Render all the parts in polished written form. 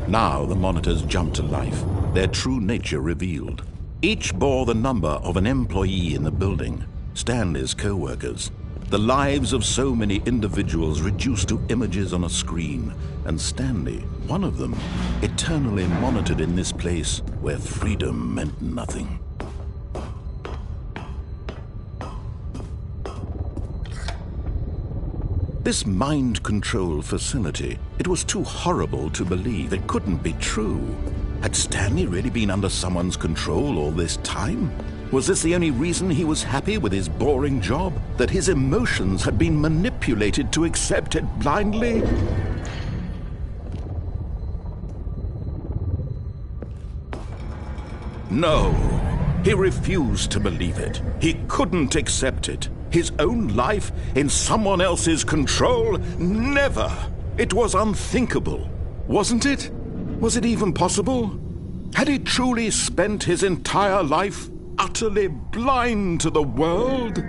Now the monitors jumped to life, their true nature revealed. Each bore the number of an employee in the building, Stanley's co-workers. The lives of so many individuals reduced to images on a screen, and Stanley, one of them, eternally monitored in this place where freedom meant nothing. This mind control facility, it was too horrible to believe. It couldn't be true. Had Stanley really been under someone's control all this time? Was this the only reason he was happy with his boring job? That his emotions had been manipulated to accept it blindly? No, he refused to believe it. He couldn't accept it. His own life in someone else's control? Never! It was unthinkable, wasn't it? Was it even possible? Had he truly spent his entire life utterly blind to the world?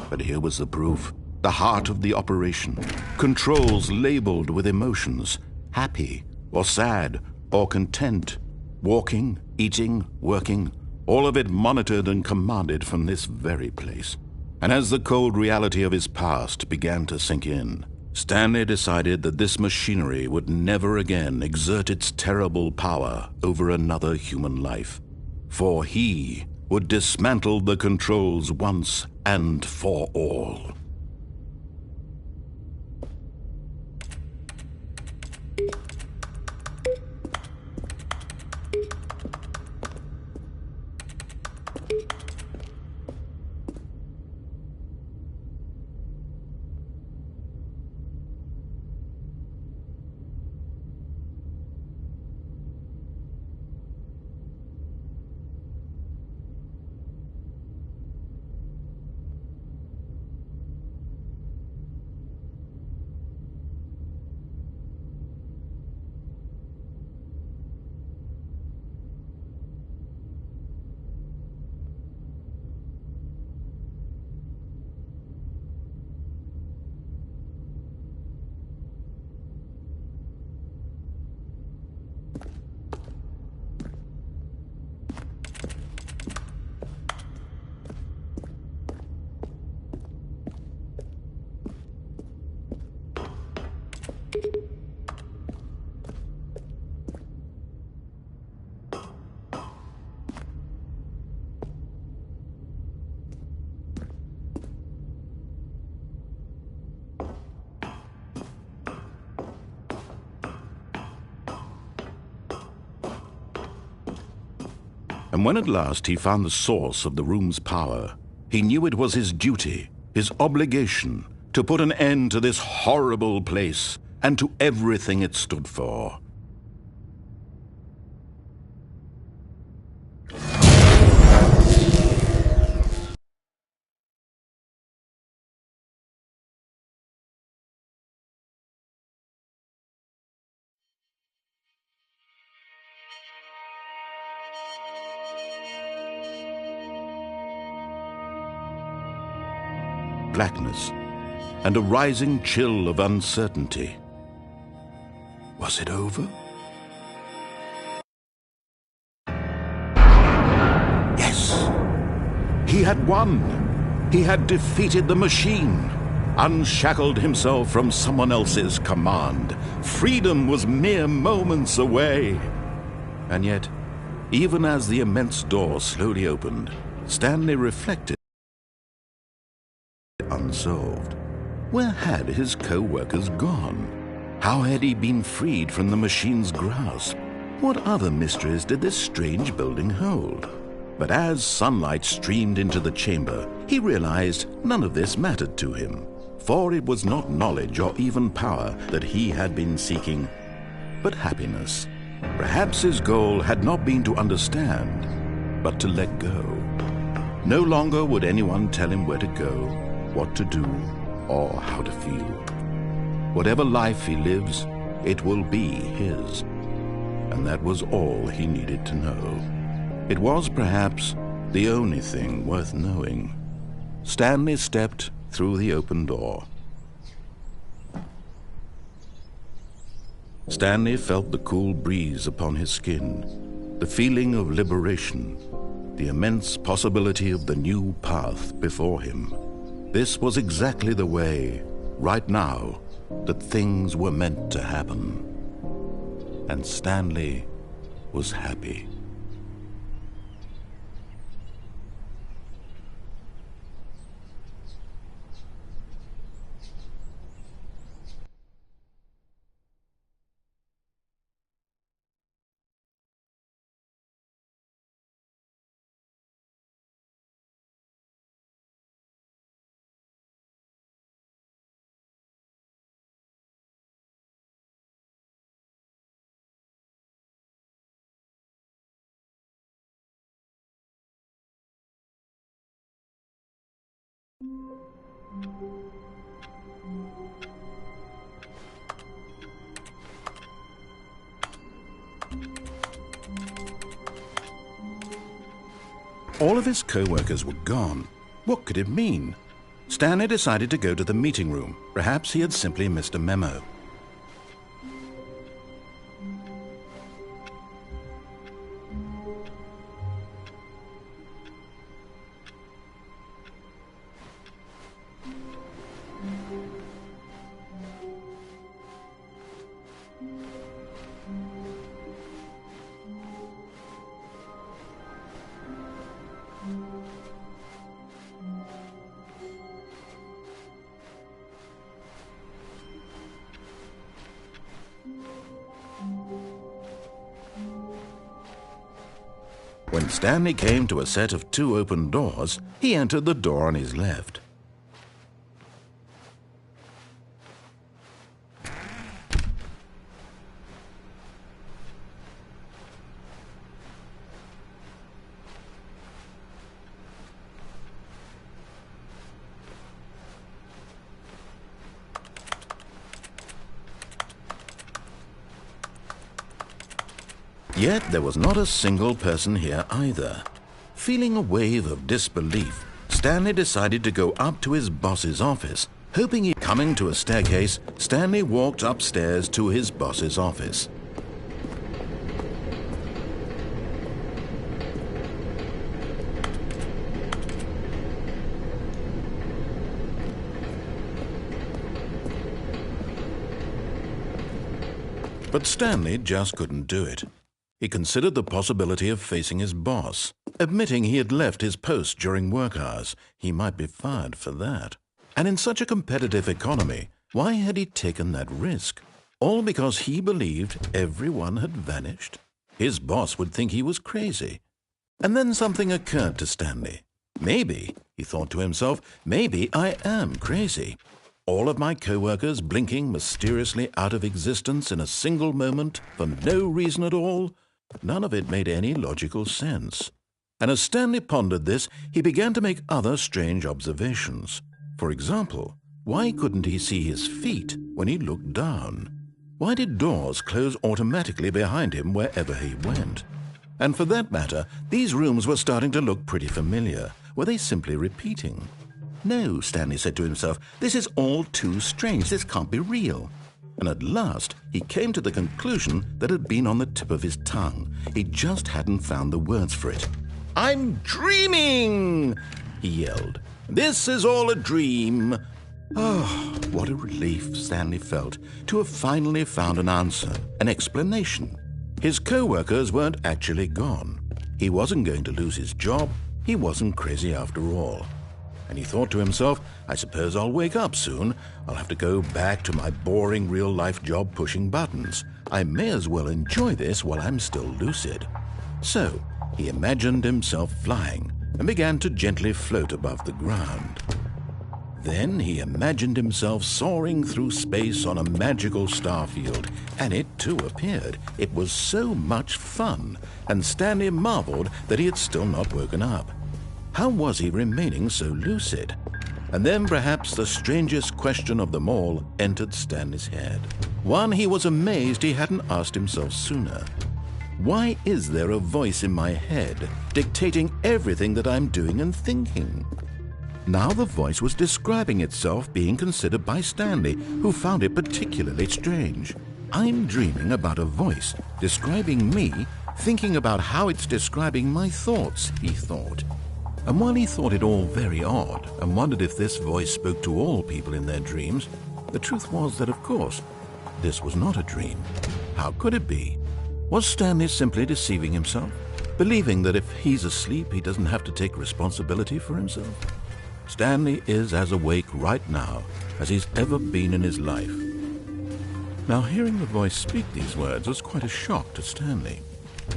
But here was the proof. The heart of the operation. Controls labeled with emotions. Happy, or sad, or content. Walking, eating, working. All of it monitored and commanded from this very place. And as the cold reality of his past began to sink in, Stanley decided that this machinery would never again exert its terrible power over another human life. For he would dismantle the controls once and for all. And when at last he found the source of the room's power, he knew it was his duty, his obligation, to put an end to this horrible place and to everything it stood for. Blackness, and a rising chill of uncertainty. Was it over? Yes! He had won! He had defeated the machine, unshackled himself from someone else's command. Freedom was mere moments away. And yet, even as the immense door slowly opened, Stanley reflected. Unsolved. Where had his co-workers gone? How had he been freed from the machine's grasp? What other mysteries did this strange building hold? But as sunlight streamed into the chamber, he realized none of this mattered to him, for it was not knowledge or even power that he had been seeking, but happiness. Perhaps his goal had not been to understand, but to let go. No longer would anyone tell him where to go, what to do, or how to feel. Whatever life he lives, it will be his. And that was all he needed to know. It was perhaps the only thing worth knowing. Stanley stepped through the open door. Stanley felt the cool breeze upon his skin, the feeling of liberation, the immense possibility of the new path before him. This was exactly the way, right now, that things were meant to happen. And Stanley was happy. All of his co-workers were gone. What could it mean? Stanley decided to go to the meeting room. Perhaps he had simply missed a memo. When Stanley came to a set of 2 open doors, he entered the door on his left. Yet there was not a single person here either. Feeling a wave of disbelief, Stanley decided to go up to his boss's office. Coming to a staircase, Stanley walked upstairs to his boss's office. But Stanley just couldn't do it. He considered the possibility of facing his boss. Admitting he had left his post during work hours, he might be fired for that. And in such a competitive economy, why had he taken that risk? All because he believed everyone had vanished? His boss would think he was crazy. And then something occurred to Stanley. Maybe, he thought to himself, maybe I am crazy. All of my co-workers blinking mysteriously out of existence in a single moment for no reason at all? None of it made any logical sense. And as Stanley pondered this, he began to make other strange observations. For example, why couldn't he see his feet when he looked down? Why did doors close automatically behind him wherever he went? And for that matter, these rooms were starting to look pretty familiar. Were they simply repeating? No, Stanley said to himself, this is all too strange. This can't be real. And at last, he came to the conclusion that had been on the tip of his tongue. He just hadn't found the words for it. "I'm dreaming!" he yelled. "This is all a dream." Oh, what a relief Stanley felt to have finally found an answer, an explanation. His co-workers weren't actually gone. He wasn't going to lose his job. He wasn't crazy after all. And he thought to himself, I suppose I'll wake up soon. I'll have to go back to my boring real-life job pushing buttons. I may as well enjoy this while I'm still lucid. So he imagined himself flying and began to gently float above the ground. Then he imagined himself soaring through space on a magical starfield, and it too appeared. It was so much fun, and Stanley marveled that he had still not woken up. How was he remaining so lucid? And then perhaps the strangest question of them all entered Stanley's head. One he was amazed he hadn't asked himself sooner. Why is there a voice in my head dictating everything that I'm doing and thinking? Now the voice was describing itself being considered by Stanley, who found it particularly strange. I'm dreaming about a voice describing me, thinking about how it's describing my thoughts, he thought. And while he thought it all very odd and wondered if this voice spoke to all people in their dreams, the truth was that, of course, this was not a dream. How could it be? Was Stanley simply deceiving himself, believing that if he's asleep, he doesn't have to take responsibility for himself? Stanley is as awake right now as he's ever been in his life. Now, hearing the voice speak these words was quite a shock to Stanley.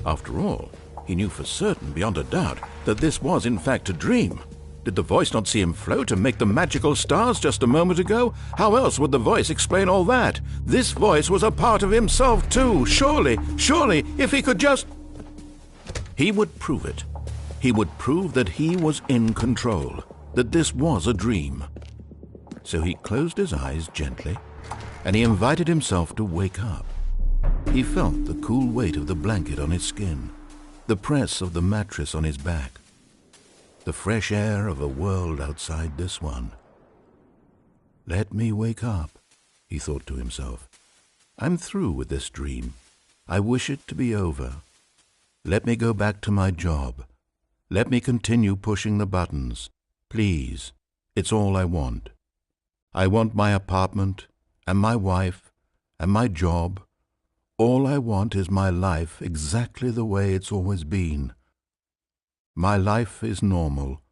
After all, he knew for certain, beyond a doubt, that this was in fact a dream. Did the voice not see him float and make the magical stars just a moment ago? How else would the voice explain all that? This voice was a part of himself too. Surely, if he could just... He would prove it. He would prove that he was in control, that this was a dream. So he closed his eyes gently, and he invited himself to wake up. He felt the cool weight of the blanket on his skin, the press of the mattress on his back, the fresh air of a world outside this one. Let me wake up, he thought to himself. I'm through with this dream. I wish it to be over. Let me go back to my job. Let me continue pushing the buttons. Please, it's all I want. I want my apartment and my wife and my job. All I want is my life exactly the way it's always been. My life is normal.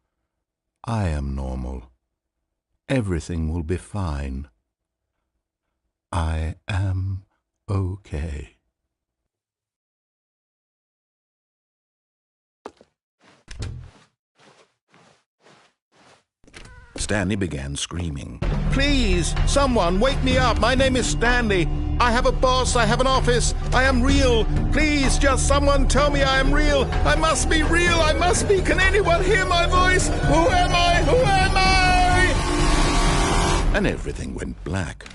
I am normal. Everything will be fine. I am okay. Stanley began screaming. Please, someone, wake me up. My name is Stanley. I have a boss. I have an office. I am real. Please, just someone tell me I am real. I must be real. I must be. Can anyone hear my voice? Who am I? Who am I? And everything went black.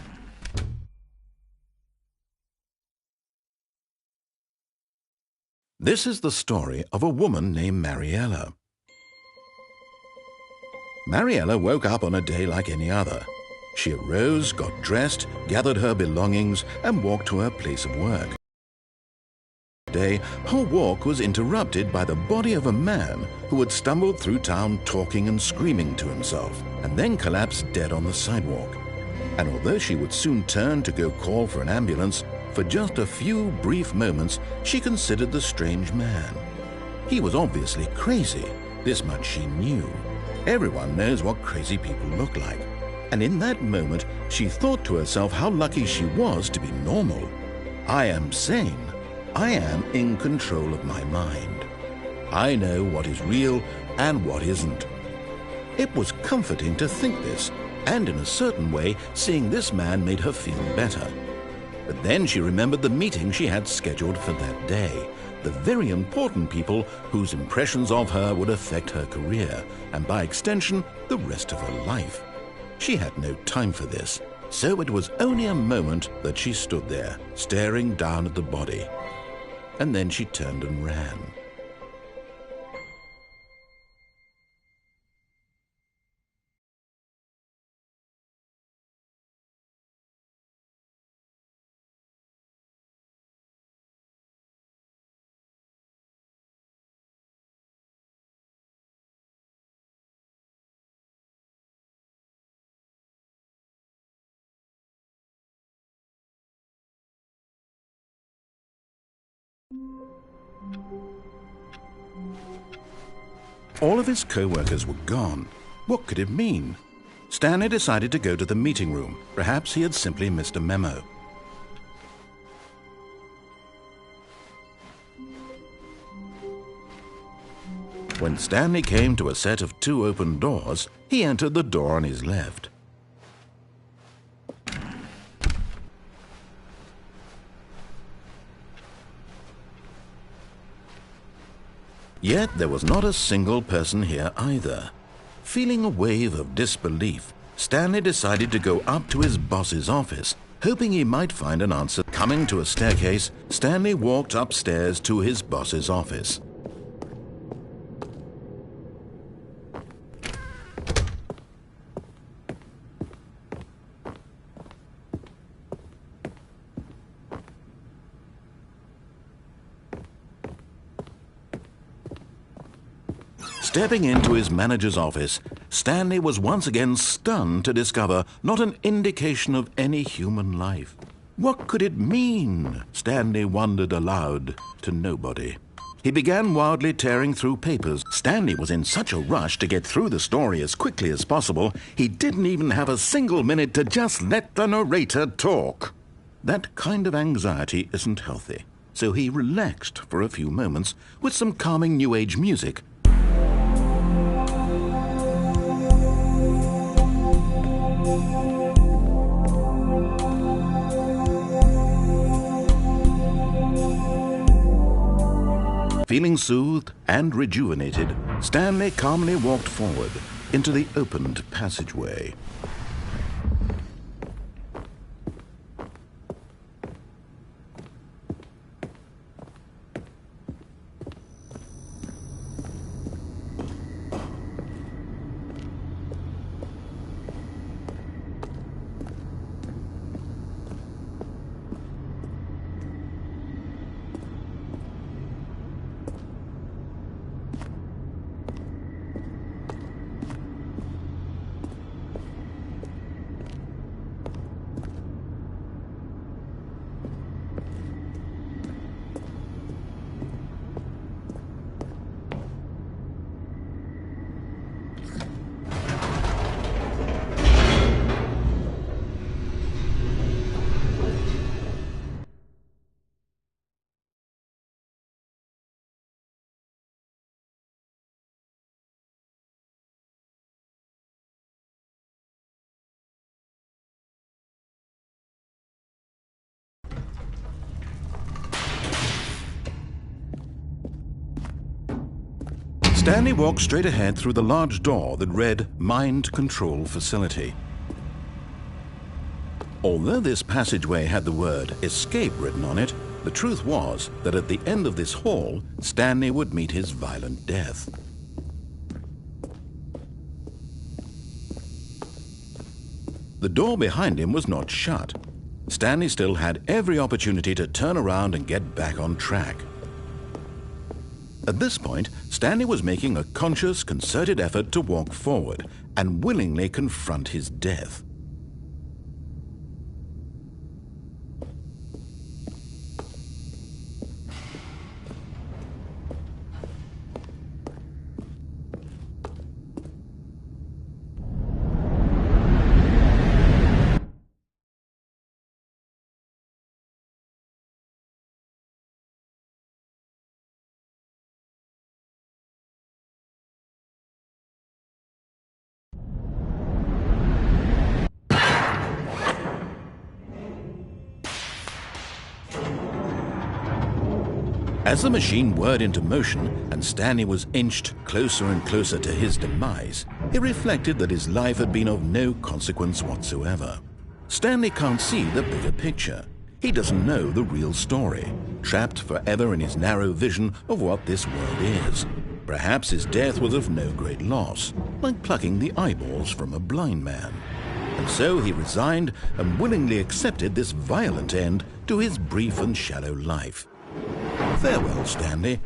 This is the story of a woman named Mariella. Mariella woke up on a day like any other. She arose, got dressed, gathered her belongings, and walked to her place of work. Today, her walk was interrupted by the body of a man who had stumbled through town talking and screaming to himself, and then collapsed dead on the sidewalk. And although she would soon turn to go call for an ambulance, for just a few brief moments she considered the strange man. He was obviously crazy, this much she knew. Everyone knows what crazy people look like. And in that moment, she thought to herself how lucky she was to be normal. I am sane. I am in control of my mind. I know what is real and what isn't. It was comforting to think this, and in a certain way, seeing this man made her feel better. But then she remembered the meeting she had scheduled for that day. The very important people whose impressions of her would affect her career, and by extension, the rest of her life. She had no time for this, so it was only a moment that she stood there, staring down at the body. And then she turned and ran. All of his co-workers were gone. What could it mean? Stanley decided to go to the meeting room. Perhaps he had simply missed a memo. When Stanley came to a set of 2 open doors, he entered the door on his left. Yet there was not a single person here either. Feeling a wave of disbelief, Stanley decided to go up to his boss's office, hoping he might find an answer. Coming to a staircase, Stanley walked upstairs to his boss's office. Stepping into his manager's office, Stanley was once again stunned to discover not an indication of any human life. What could it mean? Stanley wondered aloud to nobody. He began wildly tearing through papers. Stanley was in such a rush to get through the story as quickly as possible, he didn't even have a single minute to just let the narrator talk. That kind of anxiety isn't healthy, so he relaxed for a few moments with some calming New Age music. Feeling soothed and rejuvenated, Stanley calmly walked forward into the opened passageway. Stanley walked straight ahead through the large door that read Mind Control Facility. Although this passageway had the word Escape written on it, the truth was that at the end of this hall, Stanley would meet his violent death. The door behind him was not shut. Stanley still had every opportunity to turn around and get back on track. At this point, Stanley was making a conscious, concerted effort to walk forward and willingly confront his death. As the machine whirred into motion and Stanley was inched closer and closer to his demise, he reflected that his life had been of no consequence whatsoever. Stanley can't see the bigger picture. He doesn't know the real story, trapped forever in his narrow vision of what this world is. Perhaps his death was of no great loss, like plucking the eyeballs from a blind man. And so he resigned and willingly accepted this violent end to his brief and shallow life. Farewell, Stanley.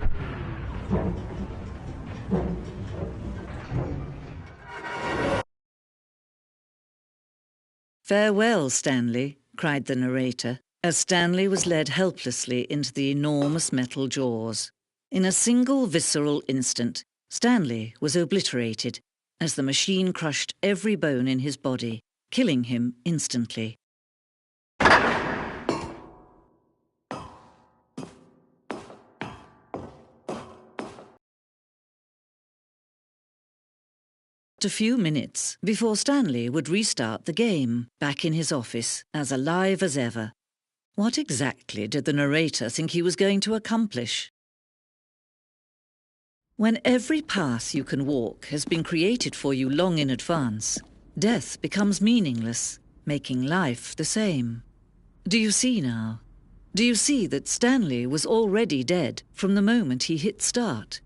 Farewell, Stanley, cried the narrator, as Stanley was led helplessly into the enormous metal jaws. In a single visceral instant, Stanley was obliterated as the machine crushed every bone in his body, killing him instantly. A few minutes before Stanley would restart the game, back in his office, as alive as ever. What exactly did the narrator think he was going to accomplish? When every path you can walk has been created for you long in advance, death becomes meaningless, making life the same. Do you see now? Do you see that Stanley was already dead from the moment he hit start?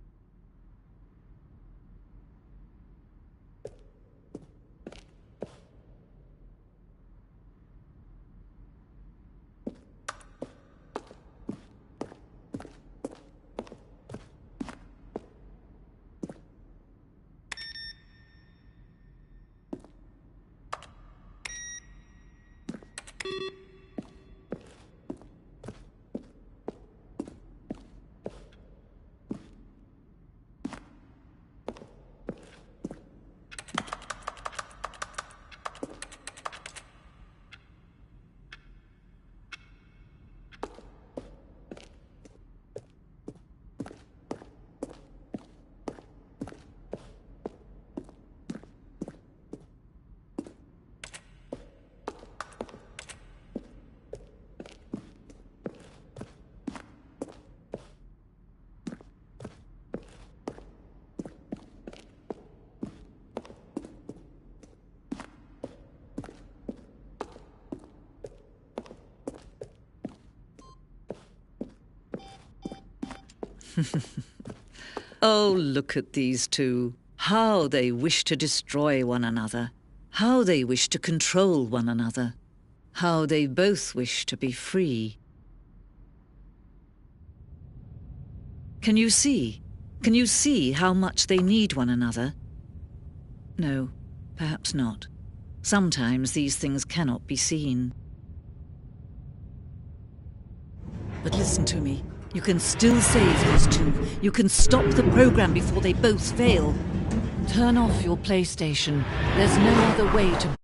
Oh, look at these two. How they wish to destroy one another. How they wish to control one another. How they both wish to be free. Can you see? Can you see how much they need one another? No, perhaps not. Sometimes these things cannot be seen. But listen to me. You can still save these two. You can stop the program before they both fail. Turn off your PlayStation. There's no other way to...